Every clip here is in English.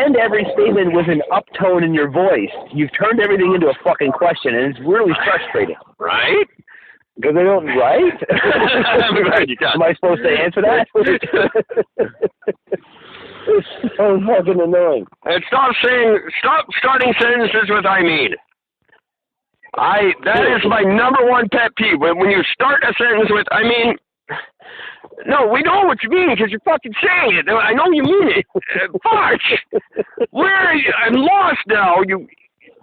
end every statement with an uptone in your voice. You've turned everything into a fucking question, and it's really frustrating. Right? Because I don't, right? I'm glad you got Am I supposed to answer that? It's so fucking annoying. And stop starting sentences with "I mean." That is my number one pet peeve. When you start a sentence with "I mean," no, we know what you mean because you're fucking saying it. I know you mean it. Fuck. Where are you? I'm lost now.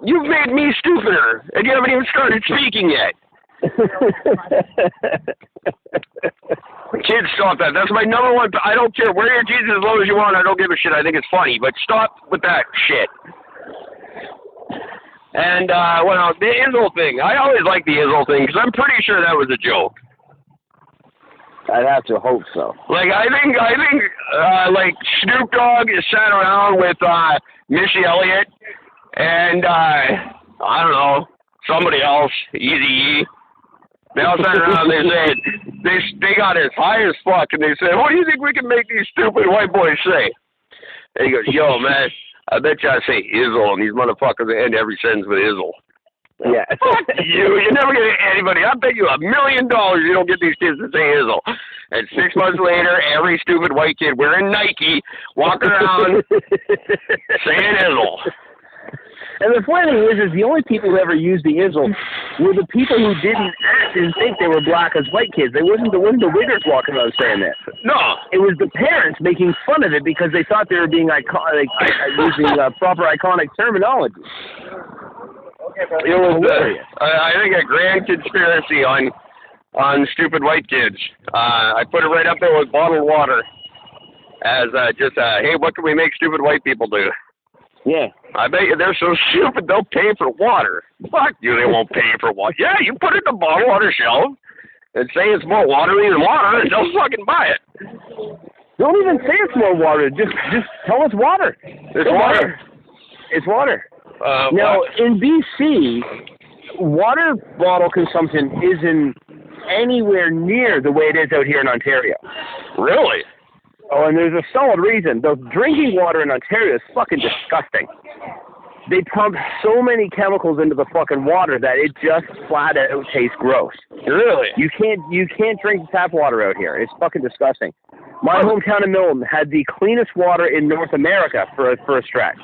You've made me stupider, and you haven't even started speaking yet. Kids, stop that. That's my number one. I don't care. Wear your jeans as low as you want. I don't give a shit. I think it's funny, but stop with that shit. And well, the Izzle thing. I always like the Izzle thing because I'm pretty sure that was a joke. I'd have to hope so. Like I think like Snoop Dogg sat around with Missy Elliott and I don't know, somebody else, Eazy-E. They all sat around and they said they got as high as fuck and they said, "What do you think we can make these stupid white boys say?" And he goes, "Yo, man, I bet you I say Izzle, and these motherfuckers end every sentence with Izzle." Yeah. Fuck you. You're never going to get anybody. I bet you $1 million you don't get these kids to say Izzle. And 6 months later, every stupid white kid wearing Nike walking around saying Izzle. And the funny thing is the only people who ever used the Izzle were the people who didn't act and think they were black as white kids. They wasn't the wiggers walking around saying that. No. It was the parents making fun of it because they thought they were being using proper iconic terminology. It was, I think, a grand conspiracy on stupid white kids. I put it right up there with bottled water as hey, what can we make stupid white people do? Yeah. I bet you they're so stupid they'll pay for water. Fuck you, they won't pay for water. Yeah, you put it in the bottled water shelf and say it's more watery than water and they'll fucking buy it. Don't even say it's more water. Just tell us water. It's water. It's water. Now, in BC, water bottle consumption isn't anywhere near the way it is out here in Ontario. Really? Oh, and there's a solid reason. The drinking water in Ontario is fucking disgusting. They pump so many chemicals into the fucking water that it just flat out tastes gross. Really? You can't drink tap water out here. It's fucking disgusting. My hometown of Milton had the cleanest water in North America for a stretch.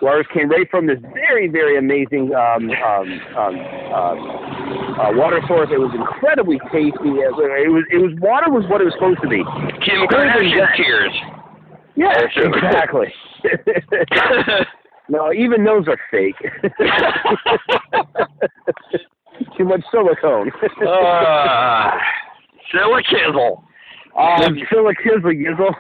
Waters came right from this very, very amazing water source. It was incredibly tasty. Water was what it was supposed to be. Kim Kardashian tears. Yeah, exactly. No, even those are fake. Too much silicone. Silikizzle. Silikizzle.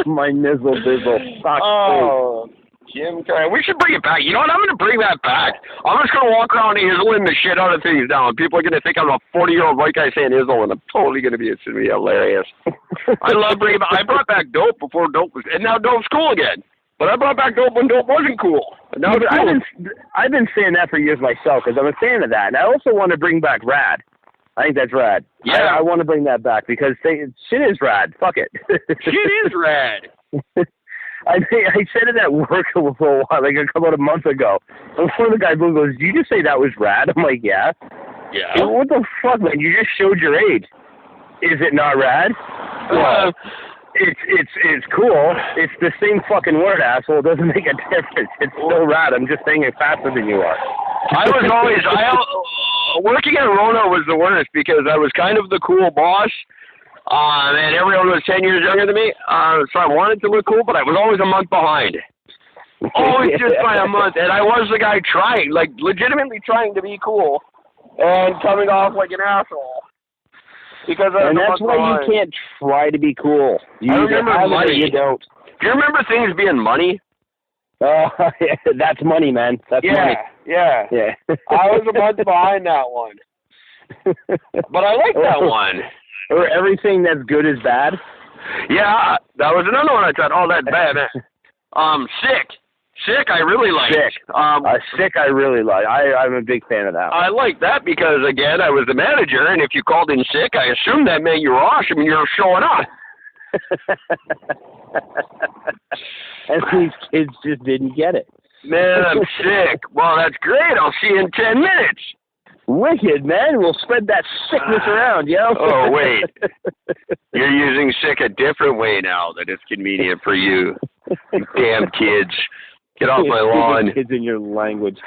My nizzle bizzle. Oh. Jim, we should bring it back. You know what? I'm going to bring that back. I'm just going to walk around Izzling the shit out of things now. People are going to think I'm a 40-year-old white guy saying Izzle, and I'm totally going to be hilarious. I love bringing back. I brought back dope before dope was, and now dope's cool again. But I brought back dope when dope wasn't cool. And now it's cool. I've been saying that for years myself because I'm a fan of that. And I also want to bring back rad. I think that's rad. Yeah. I want to bring that back because shit is rad. Fuck it. Shit is rad. I said it at work for a while, like about a month ago. And one of the guys goes, "Did you just say that was rad?" I'm like, "Yeah." Yeah. What the fuck, man? You just showed your age. Is it not rad? Well, it's cool. It's the same fucking word, asshole. It doesn't make a difference. It's still rad. I'm just saying it faster than you are. Working at Rona was the worst because I was kind of the cool boss. And everyone was 10 years younger than me, so I wanted to look cool, but I was always a month behind. Always just by a month, and I was the guy trying, like, legitimately trying to be cool, and coming off like an asshole. Because I was and that's why behind. You can't try to be cool. You remember money. You don't. Do you remember things being money? That's money, man. That's money. Yeah. I was a month behind that one. But I like that one. Or everything that's good is bad? Yeah, that was another one I thought, oh, that's bad. Sick, I really like. Sick, I really like. I'm a big fan of that one. I like that because, again, I was the manager, and if you called in sick, I assumed that meant you were awesome and you were showing up. And these kids just didn't get it. Man, I'm sick. Well, that's great. I'll see you in 10 minutes. Wicked, man. We'll spread that sickness around, yo. Oh, wait. You're using sick a different way now that it's convenient for you. You damn kids. Get off my lawn. Kids in your language.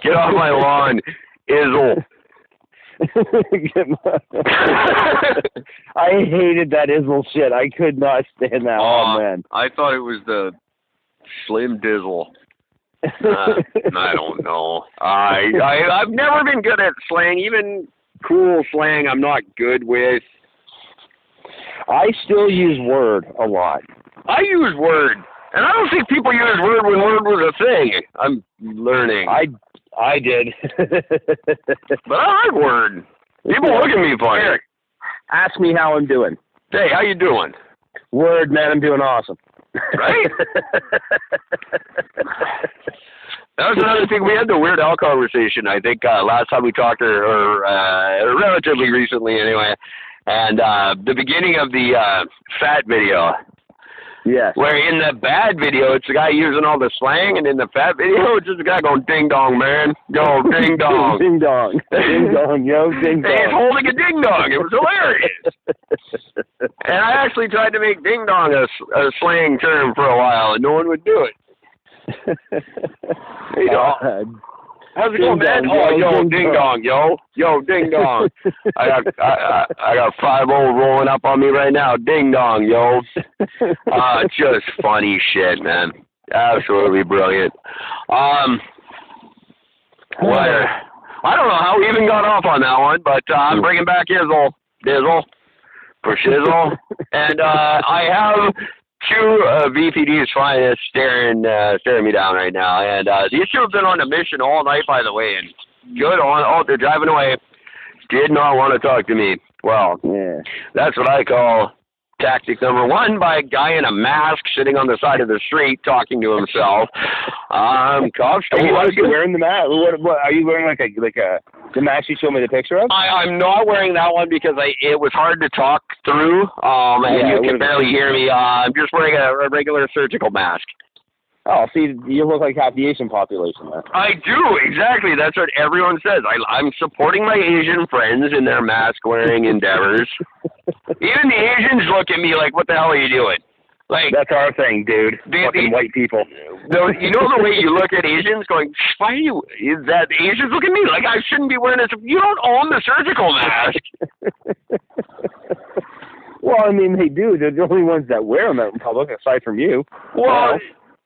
Get off my lawn, Izzle. I hated that Izzle shit. I could not stand that. Oh, man. I thought it was the Slim Dizzle. I don't know. I've never been good at slang. Even cool slang I'm not good with. I still use word a lot. I use word. And I don't think people use word when word was a thing. I'm learning. I did. But I like word. People look at me funny. Eric, ask me how I'm doing. Hey, how you doing? Word, man, I'm doing awesome. Right? That was another thing. We had the Weird Al conversation, I think, last time we talked, or relatively recently anyway. And the beginning of the fat video. Yes. Where in the bad video, it's the guy using all the slang, and in the fat video, it's just the guy going, ding dong, man. Yo, ding dong. Ding dong. Ding dong, yo, ding dong. And he's holding a ding dong. It was hilarious. And I actually tried to make ding dong a slang term for a while, and no one would do it. Hey, dog. How's it going, man? Oh, yo, ding dong, yo. Yo, ding dong. I got 5-0 rolling up on me right now. Ding dong, yo. Just funny shit, man. Absolutely brilliant. I don't know how we even got off on that one, but I'm bringing back Izzle for shizzle. And I have two VPD's finest staring me down right now. And these two have been on a mission all night, by the way, and good on. Oh, they're driving away. Did not want to talk to me. Well, yeah. That's what I call tactic number one by a guy in a mask sitting on the side of the street talking to himself. Cops. Are you wearing the mask? What are you wearing? Like a the mask you showed me the picture of? I'm not wearing that one because it was hard to talk through. And you can barely hear me. I'm just wearing a regular surgical mask. Oh, see, you look like half the Asian population, man. I do, exactly. That's what everyone says. I'm supporting my Asian friends in their mask-wearing endeavors. Even the Asians look at me like, what the hell are you doing? Like, that's our thing, dude. Fucking white people. You know the way you look at Asians going, why is that the Asians look at me like I shouldn't be wearing this? You don't own the surgical mask. Well, I mean, they do. They're the only ones that wear them out in public, aside from you. Well,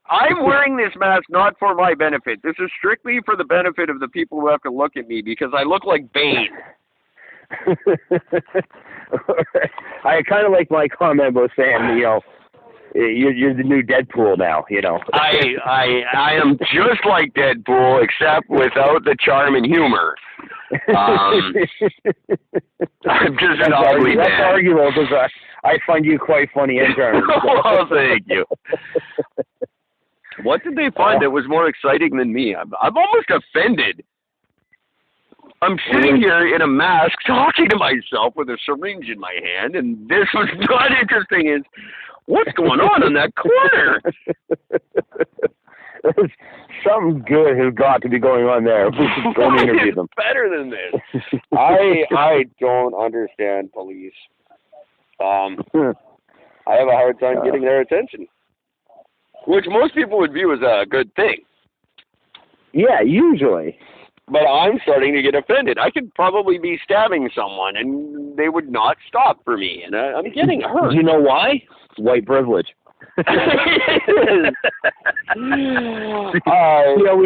I'm wearing this mask not for my benefit. This is strictly for the benefit of the people who have to look at me because I look like Bane. I kind of like my comment about saying, you know, you're the new Deadpool now, you know. I am just like Deadpool, except without the charm and humor. I'm just an ugly man. That's arguable because I find you quite funny and charming. Well, thank you. What did they find that was more exciting than me? I'm almost offended. I'm sitting here in a mask talking to myself with a syringe in my hand, and this was not interesting is, what's going on in that corner? Something good has got to be going on there. We should go and interview them. Better than this. I don't understand police. I have a hard time getting their attention, which most people would view as a good thing. Yeah, usually. But I'm starting to get offended. I could probably be stabbing someone, and they would not stop for me, and I'm getting hurt. Do you know why? White privilege. We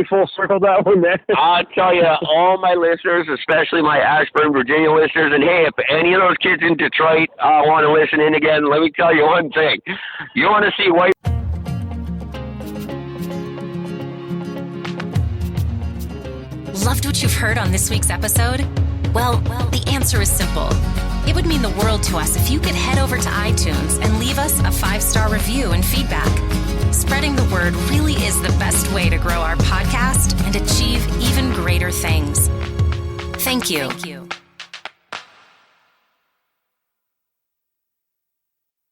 full circled that one there. I'll tell you, all my listeners, especially my Ashburn, Virginia listeners, and hey, if any of those kids in Detroit want to listen in again, let me tell you one thing. You want to see white... Loved what you've heard on this week's episode? Well, the answer is simple. It would mean the world to us if you could head over to iTunes and leave us a 5-star review and feedback. Spreading the word really is the best way to grow our podcast and achieve even greater things. Thank you.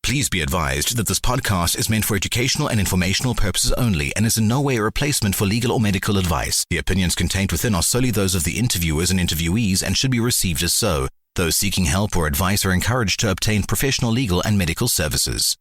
Please be advised that this podcast is meant for educational and informational purposes only and is in no way a replacement for legal or medical advice. The opinions contained within are solely those of the interviewers and interviewees and should be received as so. Those seeking help or advice are encouraged to obtain professional legal and medical services.